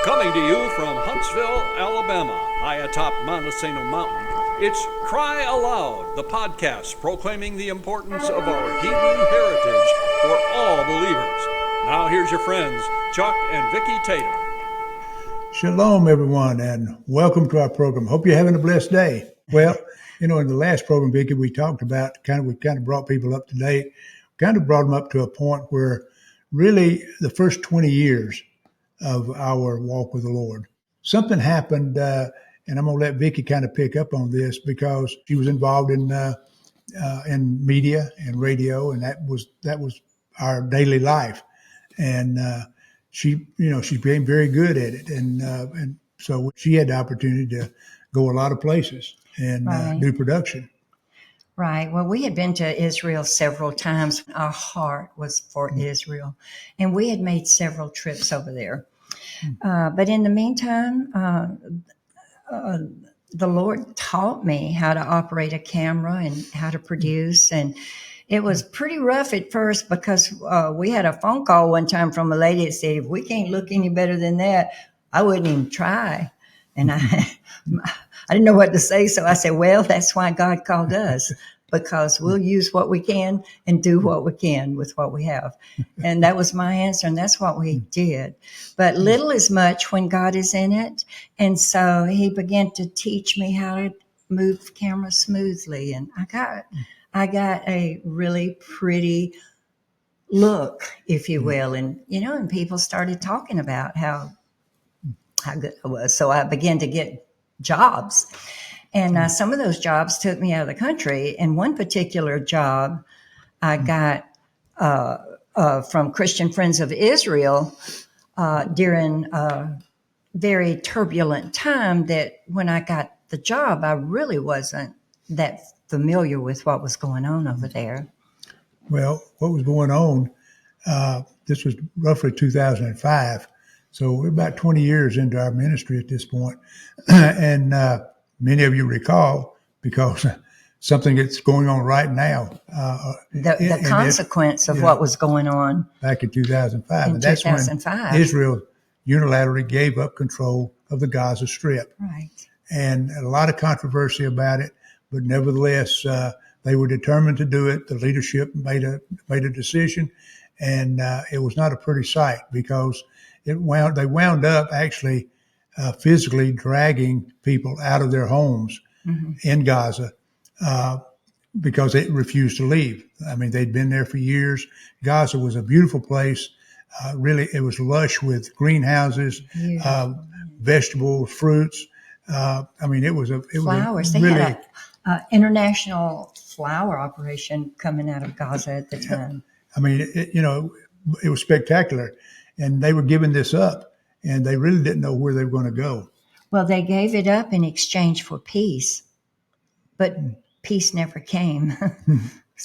Coming to you from Huntsville, Alabama, high atop Montesano Mountain, it's Cry Aloud, the podcast proclaiming the importance of our Hebrew heritage for all believers. Now here's your friends, Chuck and Vicki Tatum. Shalom, everyone, and welcome to our program. Hope you're having a blessed day. Well, in the last program, Vicki, we talked about we brought people up to date, brought them up to a point where really the first 20 years of our walk with the Lord, something happened, and I'm going to let Vicki kind of pick up on this because she was involved in media and radio, and that was our daily life, and she became very good at it, and so she had the opportunity to go a lot of places and do production. Right. Well, we had been to Israel several times. Our heart was for Israel, and we had made several trips over there. But in the meantime, the Lord taught me how to operate a camera and how to produce. And it was pretty rough at first because we had a phone call one time from a lady that said, if we can't look any better than that, I wouldn't even try. And I didn't know what to say. So I said, well, that's why God called us, because we'll use what we can and do what we can with what we have. And that was my answer. And that's what we did. But little is much when God is in it. And so he began to teach me how to move the camera smoothly. And I got a really pretty look, if you will. And, and people started talking about how good I was. So I began to get jobs. And some of those jobs took me out of the country. And one particular job I got from Christian Friends of Israel during a very turbulent time, that when I got the job, I really wasn't that familiar with what was going on over there. Well, what was going on, this was roughly 2005. So we're about 20 years into our ministry at this point. And many of you recall, because something that's going on right now. The consequence of what was going on. Back in 2005. And that's 2005. When Israel unilaterally gave up control of the Gaza Strip. Right. And a lot of controversy about it, but nevertheless, they were determined to do it. The leadership made a decision, and it was not a pretty sight because they wound up actually physically dragging people out of their homes in Gaza because they refused to leave. I mean, they'd been there for years. Gaza was a beautiful place. Really, it was lush with greenhouses, vegetables, fruits. I mean, it was flowers. They had an international flower operation coming out of Gaza at the time. I mean, it was spectacular, and they were giving this up, and they really didn't know where they were going to go. Well, they gave it up in exchange for peace, but peace never came.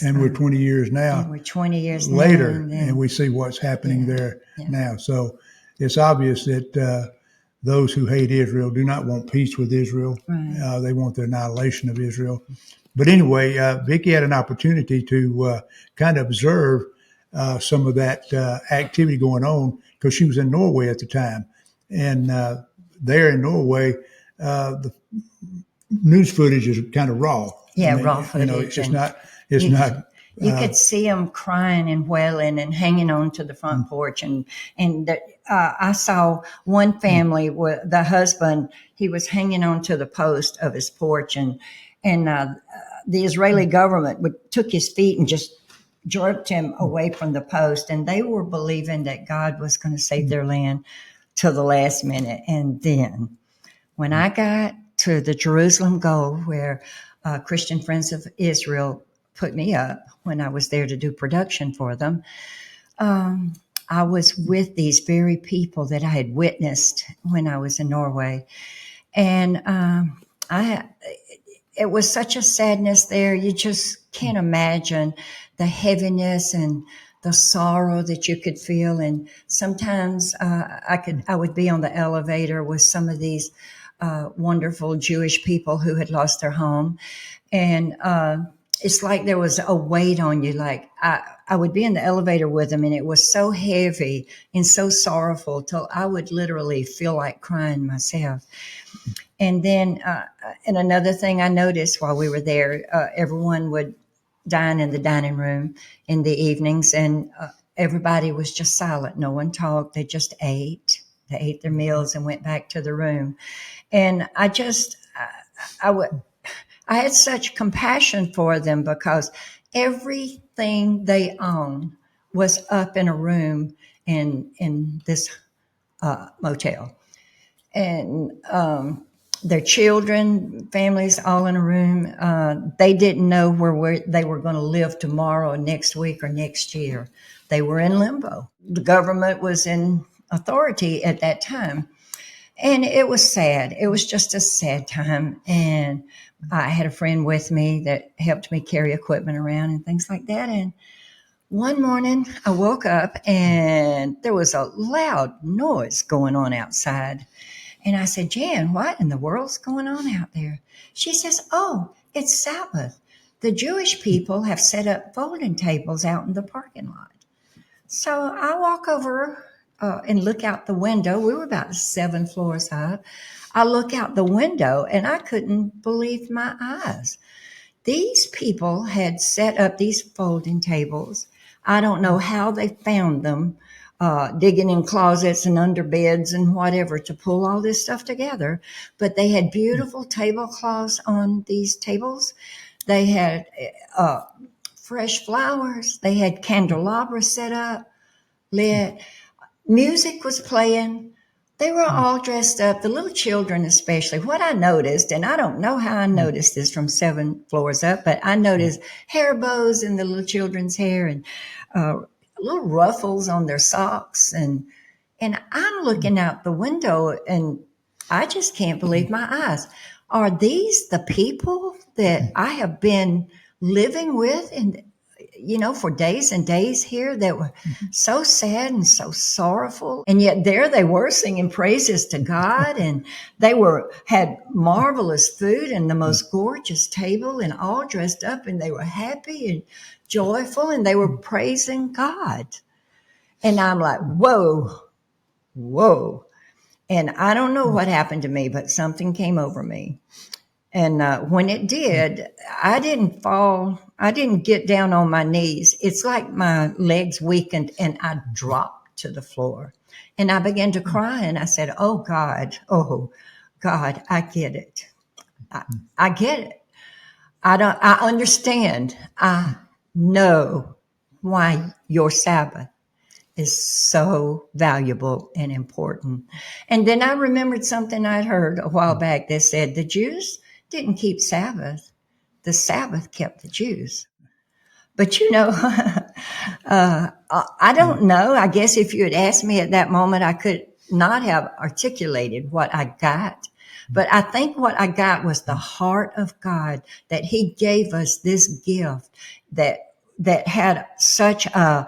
And we're 20 years now. And we're 20 years later, and we see what's happening there now. So it's obvious that those who hate Israel do not want peace with Israel. Right. They want the annihilation of Israel. But anyway, Vicki had an opportunity to kind of observe some of that activity going on because she was in Norway at the time. And there in Norway, the news footage is kind of raw. Yeah, raw footage. It's not. You could see them crying and wailing and hanging on to the front porch. And I saw one family where the husband, he was hanging on to the post of his porch, and the Israeli government took his feet and just jerked him away from the post. And they were believing that God was going to save their land till the last minute. And then when I got to the Jerusalem Goal, where Christian Friends of Israel put me up when I was there to do production for them, I was with these very people that I had witnessed when I was in Norway. And it was such a sadness there. You just can't imagine the heaviness and the sorrow that you could feel. And sometimes I would be on the elevator with some of these wonderful Jewish people who had lost their home. And it's like there was a weight on you. Like I would be in the elevator with him, and it was so heavy and so sorrowful till I would literally feel like crying myself. And then, and another thing I noticed while we were there, everyone would dine in the dining room in the evenings, and everybody was just silent. No one talked. They just ate. They ate their meals and went back to the room. And I had such compassion for them because everything they owned was up in a room in this motel, and their children, families, all in a room. They didn't know where they were going to live tomorrow, or next week, or next year. They were in limbo. The government was in authority at that time. And it was sad. It was just a sad time. And I had a friend with me that helped me carry equipment around and things like that. And one morning I woke up and there was a loud noise going on outside. And I said, Jan, what in the world's going on out there? She says, oh, it's Sabbath. The Jewish people have set up folding tables out in the parking lot. So I walk over and look out the window. We were about 7 floors up. I look out the window and I couldn't believe my eyes. These people had set up these folding tables. I don't know how they found them, digging in closets and under beds and whatever to pull all this stuff together. But they had beautiful tablecloths on these tables. They had fresh flowers. They had candelabras set up, lit. Music was playing. They were all dressed up, the little children especially. What I noticed, and I don't know how I noticed this from 7 floors up, but I noticed hair bows in the little children's hair and little ruffles on their socks. And I'm looking out the window and I just can't believe my eyes. Are these the people that I have been living with and for days and days here that were so sad and so sorrowful. And yet there they were singing praises to God, and they had marvelous food and the most gorgeous table and all dressed up, and they were happy and joyful and they were praising God. And I'm like, whoa. And I don't know what happened to me, but something came over me. And when it did, I didn't fall. I didn't get down on my knees. It's like my legs weakened and I dropped to the floor. And I began to cry and I said, oh, God, I get it. I get it. I understand. I know why your Sabbath is so valuable and important. And then I remembered something I'd heard a while back that said the Jews didn't keep Sabbath. The Sabbath kept the Jews. But I don't know. I guess if you had asked me at that moment, I could not have articulated what I got. But I think what I got was the heart of God, that he gave us this gift that had such a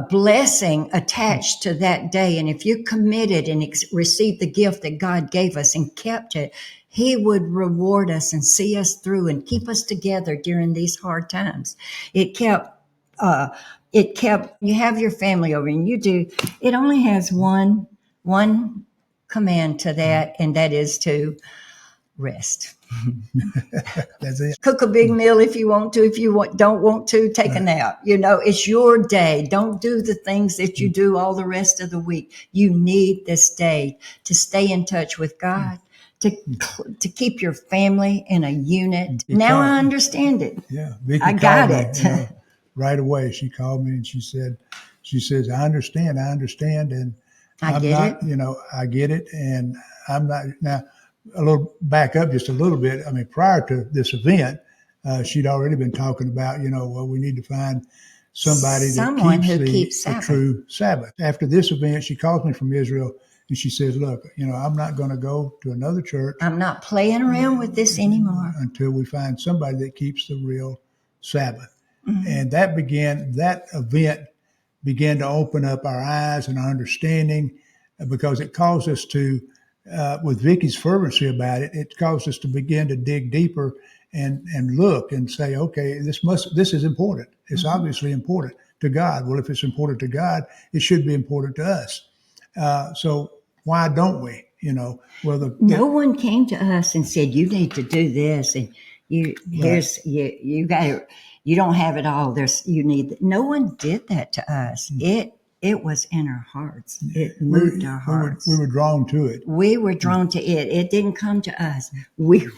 blessing attached to that day. And if you committed and received the gift that God gave us and kept it, he would reward us and see us through and keep us together during these hard times. It kept, you have your family over and you do, it only has one command to that, and that is to rest. That's it. Cook a big meal if you want to. If you don't want to, take a nap. It's your day. Don't do the things that you do all the rest of the week. You need this day to stay in touch with God, to keep your family in a unit. Now I understand it. Yeah, Vicky I got it. Right away. She called me and she says, I understand, and I get it. I get it, and I'm not now. A little back up just a little bit. I mean, prior to this event, she'd already been talking about, we need to find someone who keeps the true Sabbath. After this event, she calls me from Israel and she says, look, I'm not going to go to another church. I'm not playing around with this anymore until we find somebody that keeps the real Sabbath. Mm-hmm. And that event began to open up our eyes and our understanding, because it caused us to, with Vicky's fervency about it, it caused us to begin to dig deeper and look and say, okay, this is important. It's obviously important to God. Well, if it's important to God, it should be important to us. So why don't we? No one came to us and said, you need to do this, and you got it. You don't have it all. No one did that to us. It was in our hearts. It moved our hearts. We were drawn to it. We were drawn to it. It didn't come to us. We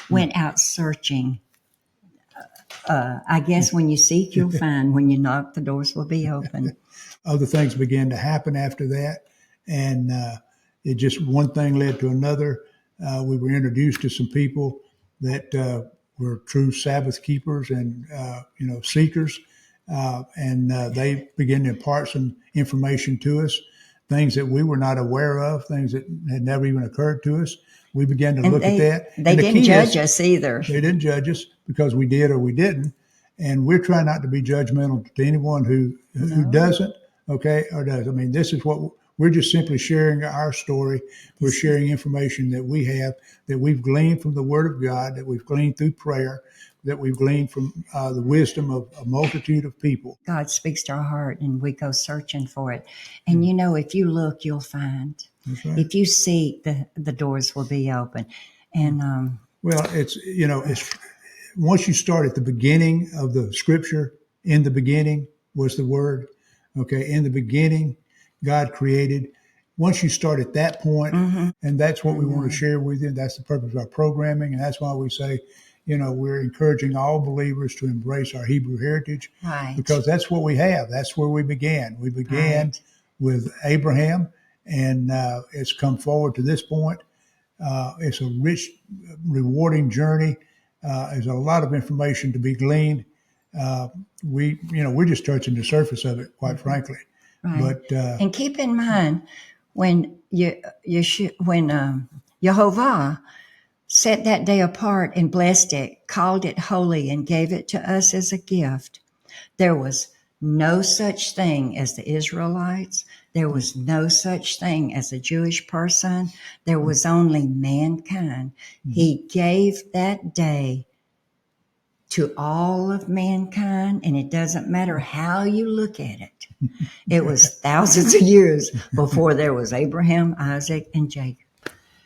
went out searching. I guess when you seek, you'll find. When you knock, the doors will be open. Other things began to happen after that, and it just one thing led to another. We were introduced to some people that were true Sabbath keepers and seekers, and they began to impart some information to us, things that we were not aware of, things that had never even occurred to us. We began to look at that. They didn't judge us either. They didn't judge us because we did or we didn't. And we're trying not to be judgmental to anyone who doesn't, or does. I mean, this is what we're just simply sharing our story. We're sharing information that we have, that we've gleaned from the Word of God, that we've gleaned through prayer, that we've gleaned from the wisdom of a multitude of people. God speaks to our heart, and we go searching for it. And if you look, you'll find. Right. If you seek, the doors will be open. And it's once you start at the beginning of the Scripture, in the beginning was the Word. Okay, in the beginning, God created. Once you start at that point, and that's what we want to share with you. That's the purpose of our programming, and that's why we say, we're encouraging all believers to embrace our Hebrew heritage, right, because that's what we have. That's where we began. We began with Abraham, and it's come forward to this point. It's a rich, rewarding journey. There's a lot of information to be gleaned. We're just touching the surface of it, quite frankly. Right. But and keep in mind when Yehovah set that day apart and blessed it, called it holy, and gave it to us as a gift, there was no such thing as the Israelites. There was no such thing as a Jewish person. There was only mankind. He gave that day to all of mankind, and it doesn't matter how you look at it. It was thousands of years before there was Abraham, Isaac, and Jacob.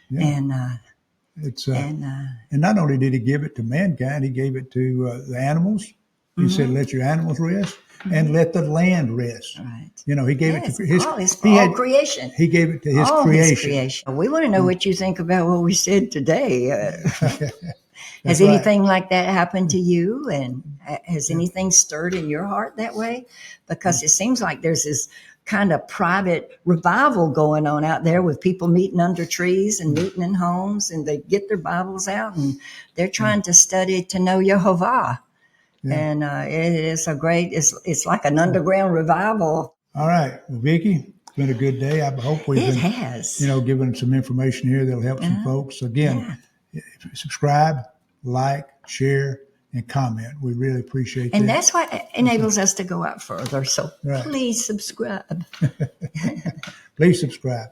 Yeah. And not only did he give it to mankind, he gave it to the animals. He said, "Let your animals rest, and let the land rest." Right. He gave it to his creation. He gave it to his creation. We want to know what you think about what we said today. Has anything like that happened to you? And has anything stirred in your heart that way? Because it seems like there's this kind of private revival going on out there with people meeting under trees and meeting in homes, and they get their Bibles out and they're trying to study to know Yehovah. Yeah. And it is it's like an underground revival. All right. Well, Vicki, it's been a good day. I hope we've been, given some information here that'll help some folks. Again, subscribe, like, share, and comment. We really appreciate that. And that's what enables us to go out further. So please subscribe. Please subscribe.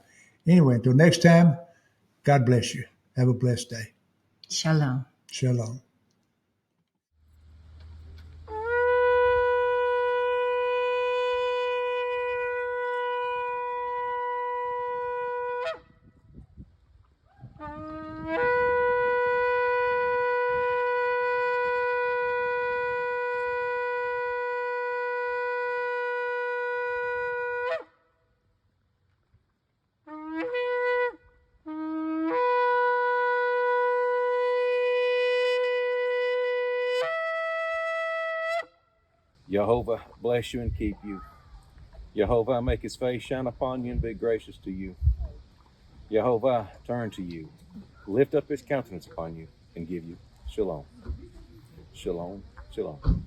Anyway, until next time, God bless you. Have a blessed day. Shalom. Shalom. Yehovah bless you and keep you. Yehovah make his face shine upon you and be gracious to you. Yehovah turn to you, lift up his countenance upon you, and give you shalom. Shalom, shalom.